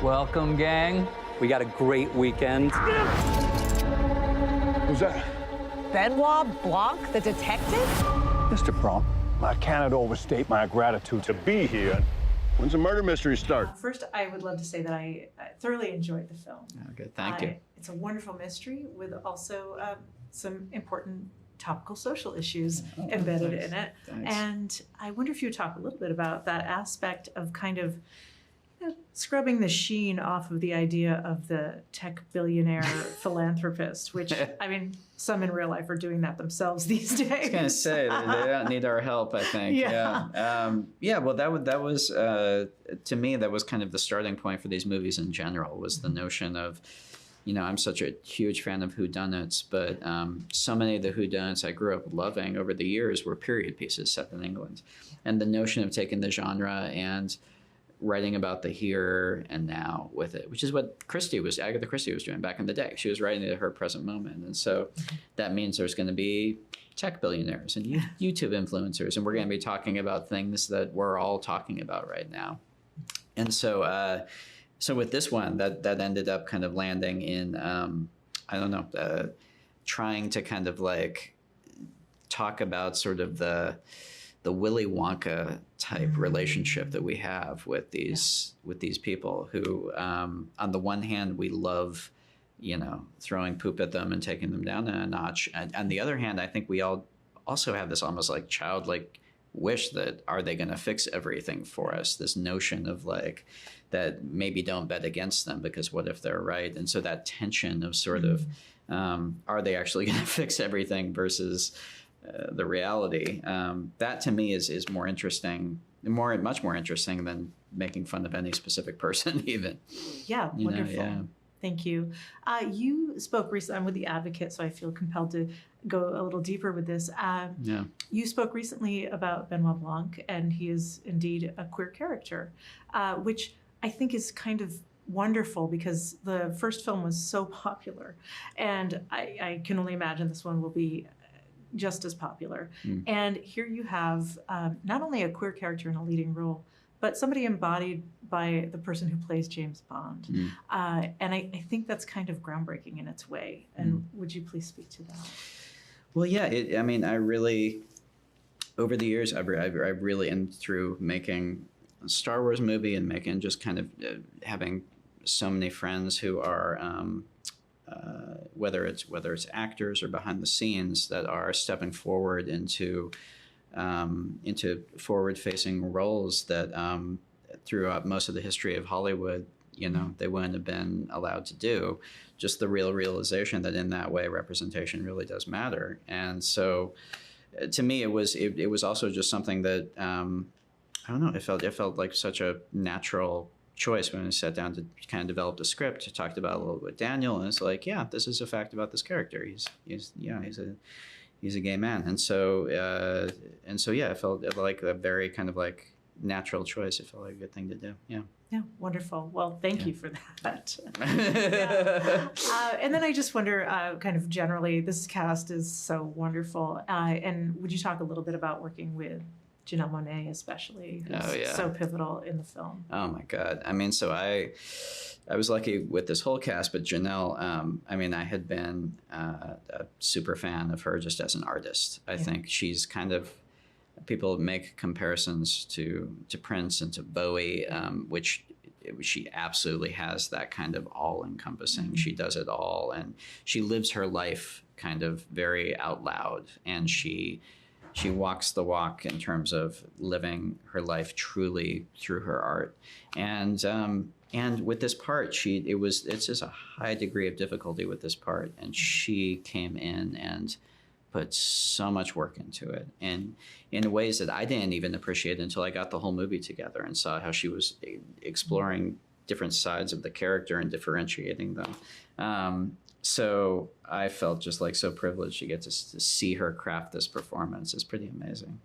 Welcome, gang. We got a great weekend. Who's that? Benoit Blanc, the detective? Mr. Prompt, I cannot overstate my gratitude to be here. When's the murder mystery start? First, I would love to say that I thoroughly enjoyed the film. Oh, good, thank you. It's a wonderful mystery with also some important topical social issues embedded in it. Thanks. And I wonder if you would talk a little bit about that aspect of kind of scrubbing the sheen off of the idea of the tech billionaire philanthropist, which, I mean, some in real life are doing that themselves these days. I was going to say, they don't need our help, I think. Yeah. Well, that was to me, that was kind of the starting point for these movies in general, was the notion of, you know, I'm such a huge fan of Whodunits, but so many of the Whodunits I grew up loving over the years were period pieces set in England. And the notion of taking the genre and writing about the here and now with it, which is what Agatha Christie was doing back in the day. She was writing to her present moment. And so that means there's going to be tech billionaires and YouTube influencers, and we're going to be talking about things that we're all talking about right now. And so so with this one, that ended up kind of landing in, I don't know, trying to kind of like talk about sort of the Willy Wonka type relationship that we have with these people who, on the one hand, we love, you know, throwing poop at them and taking them down a notch. And on the other hand, I think we all also have this almost like childlike wish that, are they going to fix everything for us? This notion of like, that maybe don't bet against them, because what if they're right? And so that tension of sort of, are they actually going to fix everything versus the reality, that to me is more interesting, much more interesting than making fun of any specific person even. Yeah, wonderful. Thank you. You spoke recently, I'm with The Advocate, so I feel compelled to go a little deeper with this. You spoke recently about Benoit Blanc, and he is indeed a queer character, which I think is kind of wonderful because the first film was so popular. And I can only imagine this one will be just as popular. And here you have not only a queer character in a leading role, but somebody embodied by the person who plays James Bond. And I think that's kind of groundbreaking in its way. And would you please speak to that? Well, yeah, I mean, I really, over the years, I've really, and through making a Star Wars movie and making just kind of having so many friends who are, whether it's actors or behind the scenes that are stepping forward into forward-facing roles that throughout most of the history of Hollywood, you know, they wouldn't have been allowed to do. Just the realization that in that way representation really does matter. And so, to me, it was also just something that I don't know. It felt like such a natural choice when I sat down to kind of develop the script. I talked about a little bit with Daniel, and it's like, yeah, this is a fact about this character. He's a gay man, and so yeah, it felt like a very kind of like natural choice. It felt like a good thing to do. Yeah. Yeah, wonderful. Well, thank you for that. And then I just wonder, kind of generally, this cast is so wonderful. And would you talk a little bit about working with Janelle Monáe, especially, who's so pivotal in the film? Oh my God! I mean, so I was lucky with this whole cast, but Janelle, I mean, I had been a super fan of her just as an artist. I think she's kind of, people make comparisons to Prince and to Bowie, which she absolutely has that kind of all-encompassing. She does it all, and she lives her life kind of very out loud, and she walks the walk in terms of living her life truly through her art. And with this part, it's just a high degree of difficulty with this part, and she came in and put so much work into it, and in ways that I didn't even appreciate until I got the whole movie together and saw how she was exploring different sides of the character and differentiating them. So I felt just like so privileged to get to see her craft this performance. It's pretty amazing.